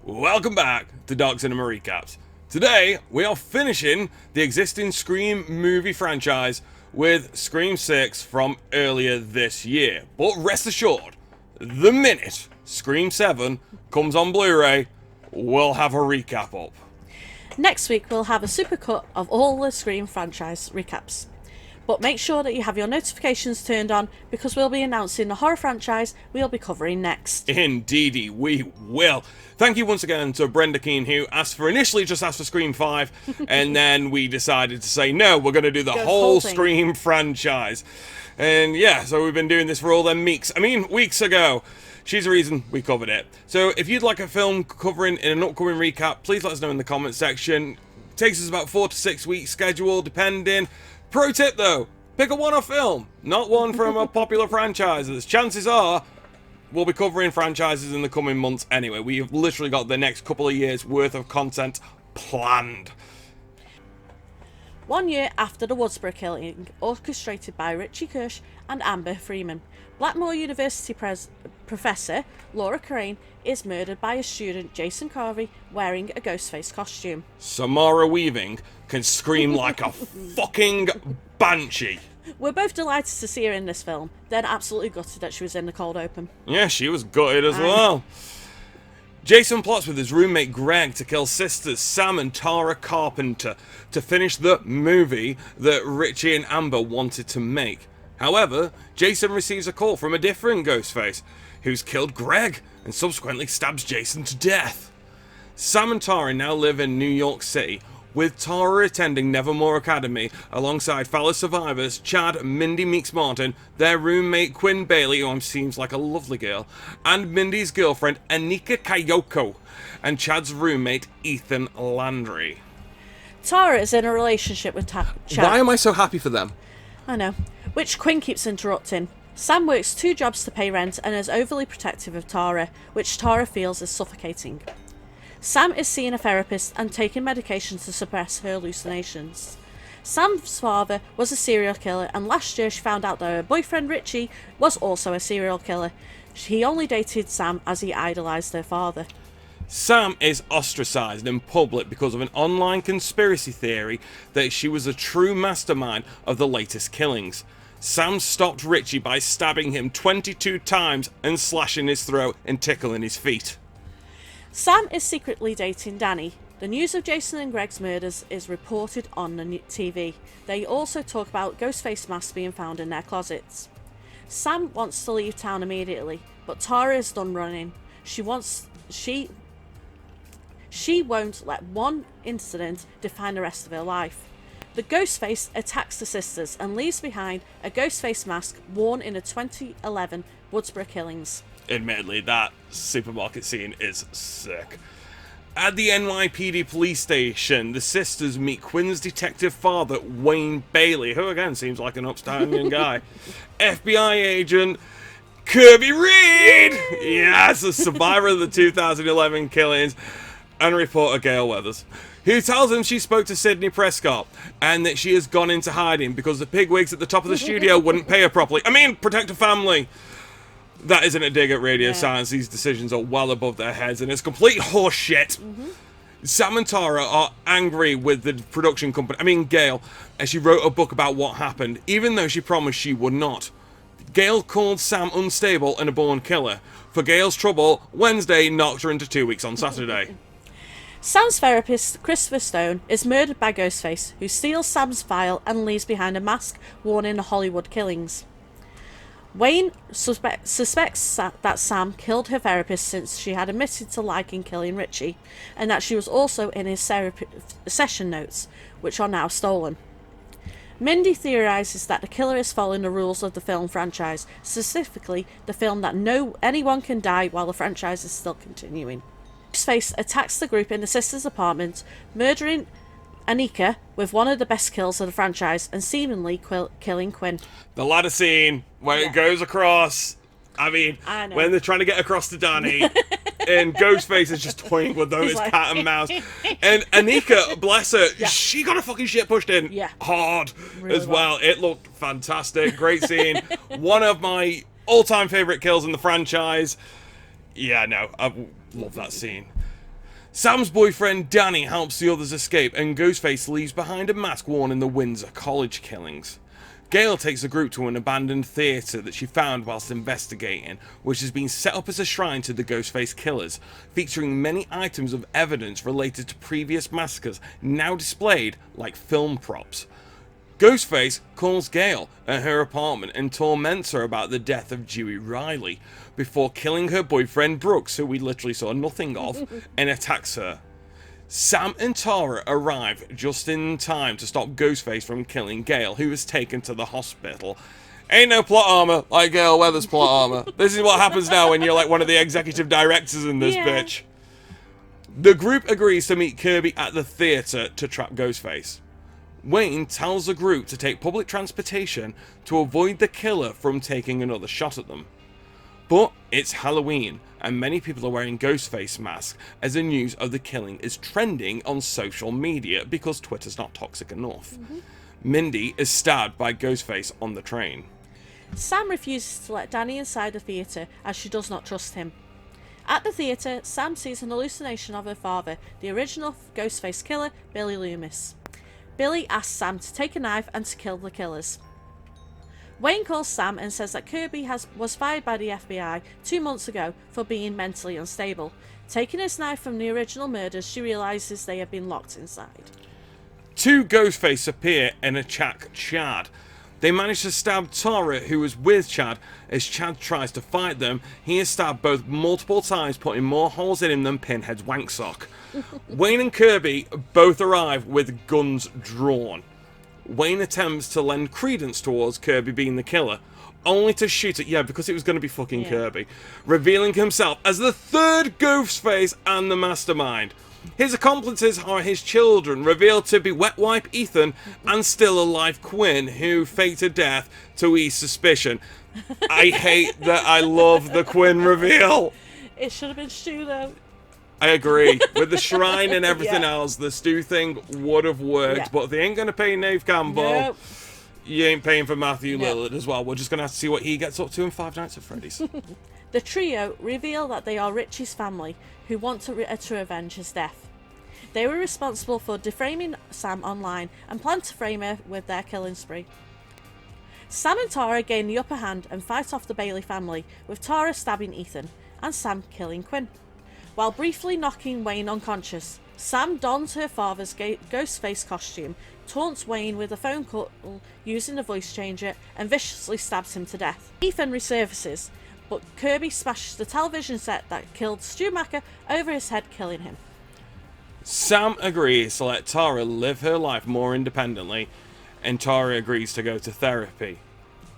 Welcome back to Dark Cinema Recaps. Today, we are finishing the existing Scream movie franchise with Scream 6 from earlier this year. But rest assured, the minute Scream 7 comes on Blu-ray, we'll have a recap up. Next week, we'll have a supercut of all the Scream franchise recaps. But make sure that you have your notifications turned on because we'll be announcing the horror franchise we'll be covering next. Indeedy, we will. Thank you once again to Brenda Keane, who initially just asked for Scream 5, and then we decided to say, no, we're going to do the whole Scream franchise. And yeah, so we've been doing this for all them weeks ago. She's the reason we covered it. So if you'd like a film covering in an upcoming recap, please let us know in the comment section. It takes us about 4 to 6 weeks schedule, depending. Pro tip though, pick a one-off film, not one from a popular franchise, as chances are we'll be covering franchises in the coming months anyway. We've literally got the next couple of years worth of content planned. 1 year after the Woodsboro killing, orchestrated by Richie Kirsch and Amber Freeman, Blackmore University professor Laura Crane is murdered by a student, Jason Carvey, wearing a Ghostface costume. Samara Weaving can scream like a fucking banshee. We're both delighted to see her in this film, then absolutely gutted that she was in the cold open. Yeah, she was gutted as well. Jason plots with his roommate Greg to kill sisters Sam and Tara Carpenter to finish the movie that Richie and Amber wanted to make. However, Jason receives a call from a different Ghostface, who's killed Greg and subsequently stabs Jason to death. Sam and Tara now live in New York City, with Tara attending Nevermore Academy alongside fellow survivors Chad, Mindy Meeks Martin, their roommate Quinn Bailey, who seems like a lovely girl, and Mindy's girlfriend Anika Kayoko, and Chad's roommate Ethan Landry. Tara is in a relationship with Chad. Why am I so happy for them? I know. Which Quinn keeps interrupting. Sam works 2 jobs to pay rent and is overly protective of Tara, which Tara feels is suffocating. Sam is seeing a therapist and taking medication to suppress her hallucinations. Sam's father was a serial killer, and last year she found out that her boyfriend Richie was also a serial killer. He only dated Sam as he idolised her father. Sam is ostracized in public because of an online conspiracy theory that she was a true mastermind of the latest killings. Sam stopped Richie by stabbing him 22 times and slashing his throat and tickling his feet. Sam is secretly dating Danny. The news of Jason and Greg's murders is reported on the TV. They also talk about Ghostface masks being found in their closets. Sam wants to leave town immediately, but Tara is done running. She won't let one incident define the rest of her life. The Ghostface attacks the sisters and leaves behind a Ghostface mask worn in the 2011 Woodsboro killings. Admittedly, that supermarket scene is sick. At the NYPD police station, the sisters meet Quinn's detective father, Wayne Bailey, who again seems like an upstanding guy, FBI agent Kirby Reed, yes, a survivor of the 2011 killings, and reporter Gail Weathers, who tells him she spoke to Sidney Prescott and that she has gone into hiding because the pigwigs at the top of the studio wouldn't pay her properly. Protect her family. That isn't a dig at radio science. These decisions are well above their heads, and it's complete horse shit. Sam and Tara are angry with the production company, Gail, as she wrote a book about what happened, even though she promised she would not. Gail called Sam unstable and a born killer. For Gail's trouble, Wednesday knocked her into 2 weeks on Saturday. Sam's therapist, Christopher Stone, is murdered by Ghostface, who steals Sam's file and leaves behind a mask worn in the Hollywood killings. Wayne suspects that Sam killed her therapist since she had admitted to liking killing Richie, and that she was also in his session notes, which are now stolen. Mindy theorizes that the killer is following the rules of the film franchise, specifically the film that anyone can die while the franchise is still continuing. Ghostface attacks the group in the sisters' apartment, murdering Anika with one of the best kills of the franchise and seemingly killing Quinn. The ladder scene where it goes across, when they're trying to get across to Danny, and Ghostface is just toying with those cat and mouse. And Anika, bless her, she got a fucking shit pushed in hard really as well. It looked fantastic. Great scene. One of my all-time favourite kills in the franchise. Yeah, no, I love that scene. Sam's boyfriend Danny helps the others escape, and Ghostface leaves behind a mask worn in the Windsor College killings. Gail takes the group to an abandoned theatre that she found whilst investigating, which has been set up as a shrine to the Ghostface killers, featuring many items of evidence related to previous massacres now displayed like film props. Ghostface calls Gail at her apartment and torments her about the death of Dewey Riley, before killing her boyfriend Brooks, who we literally saw nothing of, and attacks her. Sam and Tara arrive just in time to stop Ghostface from killing Gail, who is taken to the hospital. Ain't no plot armor like Gail Weathers' plot armor. This is what happens now when you're like one of the executive directors in this bitch. The group agrees to meet Kirby at the theatre to trap Ghostface. Wayne tells the group to take public transportation to avoid the killer from taking another shot at them. But it's Halloween, and many people are wearing Ghostface masks as the news of the killing is trending on social media because Twitter's not toxic enough. Mindy is stabbed by Ghostface on the train. Sam refuses to let Danny inside the theatre as she does not trust him. At the theatre, Sam sees an hallucination of her father, the original Ghostface killer, Billy Loomis. Billy asks Sam to take a knife and to kill the killers. Wayne calls Sam and says that Kirby was fired by the FBI 2 months ago for being mentally unstable. Taking his knife from the original murders, she realises they have been locked inside. 2 Ghostface appear and attack Chad. They manage to stab Tara, who was with Chad. As Chad tries to fight them, he is stabbed both multiple times, putting more holes in him than Pinhead's wank sock. Wayne and Kirby both arrive with guns drawn. Wayne attempts to lend credence towards Kirby being the killer, only to shoot it, because it was going to be fucking Kirby, revealing himself as the 3rd Ghostface and the mastermind. His accomplices are his children, revealed to be Wet Wipe Ethan and still alive Quinn, who faked a death to ease suspicion. I hate that I love the Quinn reveal. It should have been Stu, though. I agree. With the shrine and everything else, the Stu thing would have worked, but if they ain't going to pay Nave Campbell, you ain't paying for Matthew Lillard as well. We're just going to have to see what he gets up to in Five Nights at Freddy's. The trio reveal that they are Richie's family, who want to avenge his death. They were responsible for defaming Sam online and plan to frame her with their killing spree. Sam and Tara gain the upper hand and fight off the Bailey family, with Tara stabbing Ethan and Sam killing Quinn. While briefly knocking Wayne unconscious, Sam dons her father's Ghostface costume, taunts Wayne with a phone call using a voice changer, and viciously stabs him to death. Ethan resurfaces, but Kirby smashes the television set that killed Stu Macker over his head, killing him. Sam agrees to let Tara live her life more independently, and Tara agrees to go to therapy.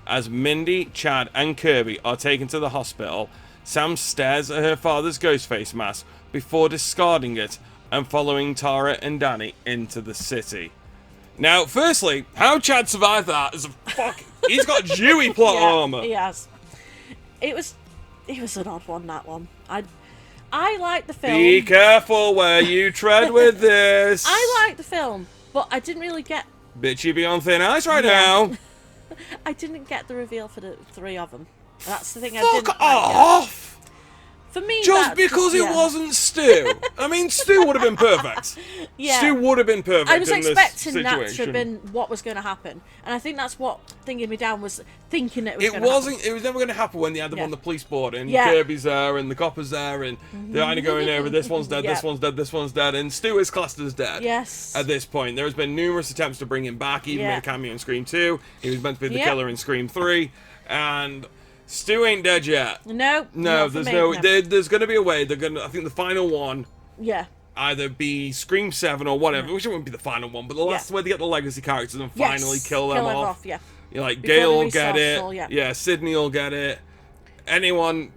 As Mindy, Chad, and Kirby are taken to the hospital, Sam stares at her father's Ghostface mask before discarding it and following Tara and Danny into the city. Now, firstly, how Chad survived that is he's got Dewey plot armor. He has. It was an odd one, that one. I like the film. Be careful where you tread with this. I like the film, but I didn't really get... Bitch, you be on thin ice right now. I didn't get the reveal for the 3 of them. That's the thing I didn't Fuck off! For me, just because it wasn't Stu. I mean, Stu would have been perfect. Stu would have been perfect. I was in expecting this that situation. to have been what was going to happen, and I think that's what thinking me down was thinking it was. It wasn't. It was never going to happen when they had them on the police board and Kirby's there and the copper's there and they're only going over. This one's dead. This one's dead. This one's dead. And Stu is classed as dead. Yes. At this point, there has been numerous attempts to bring him back. He even made a cameo in Scream 2. He was meant to be the killer in Scream 3, and Stu ain't dead yet. No, there's there's going to be a way. They're going to. I think the final one. Yeah. Either be Scream 7 or whatever, which wouldn't be the final one, but the last where they get the legacy characters and finally kill them off. You're like, Gail will get it. Sydney will get it. Anybody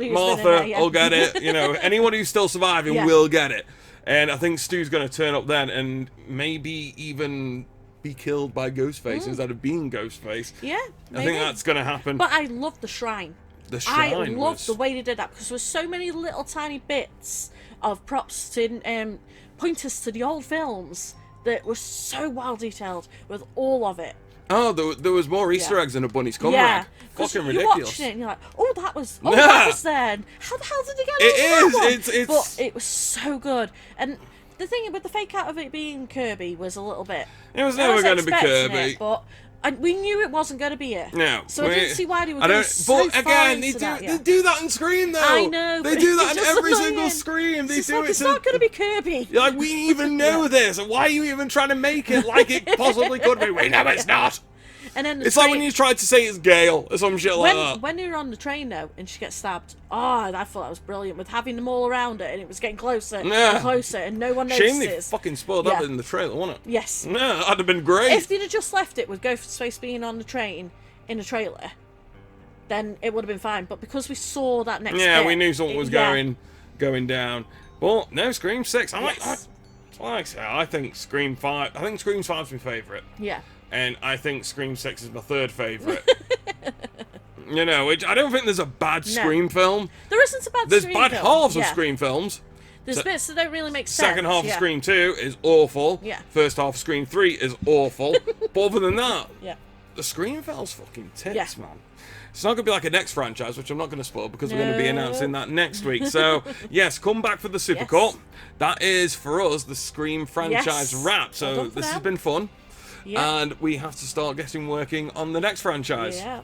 who's Martha will get it. Anyone who's still surviving will get it. And I think Stu's going to turn up then and maybe even be killed by Ghostface instead of being Ghostface. Yeah, maybe. I think that's going to happen. But I love the shrine. I love the way they did that because there were so many little tiny bits of props to pointers to the old films that were so well detailed with all of it. Oh, there was more Easter eggs in a bunny's cum Yeah. rag. 'Cause Fucking you're ridiculous. watching it and you're like, that was there. And how the hell did he get It over that one? is, But it was so good. And the thing with the fake out of it being Kirby was a little bit... It was I never going to be expecting Kirby. It, but we knew it wasn't going to be it. No. So I didn't see why they were going so But far again, into that. they do that in Scream, though. I know. They but do it's that in just every single annoying. Scream. They It's do like, it it's not going to be Kirby. Like, we even know this. Why are you even trying to make it like it possibly could be? We know it's not. And then It's like when you tried to say it's Gail or some shit like that. when you're on the train though and she gets stabbed, I thought that was brilliant with having them all around it and it was getting closer and closer and no one Shame they notices. fucking spoiled that in the trailer, wasn't it? Yes. No, that'd have been great. If they'd have just left it with Ghostface being on the train in a trailer, then it would have been fine. But because we saw that next bit, we knew something was going down. But no, Scream 6. I think Scream 5. I think Scream 5's my favourite. Yeah. And I think Scream 6 is my third favourite. You know, I don't think there's a bad Scream film. There isn't a bad There's Scream bad film. halves of Scream films. There's bits that don't really make sense. Second half of Scream 2 is awful. Yeah. First half of Scream 3 is awful. But other than that, the Scream film's fucking tits, man. It's not going to be like a next franchise, which I'm not going to spoil because we're going to be announcing that next week. So, yes, come back for the Supercut. That is, for us, the Scream franchise wrap. So, this has been fun. And we have to start getting working on the next franchise. Yeah.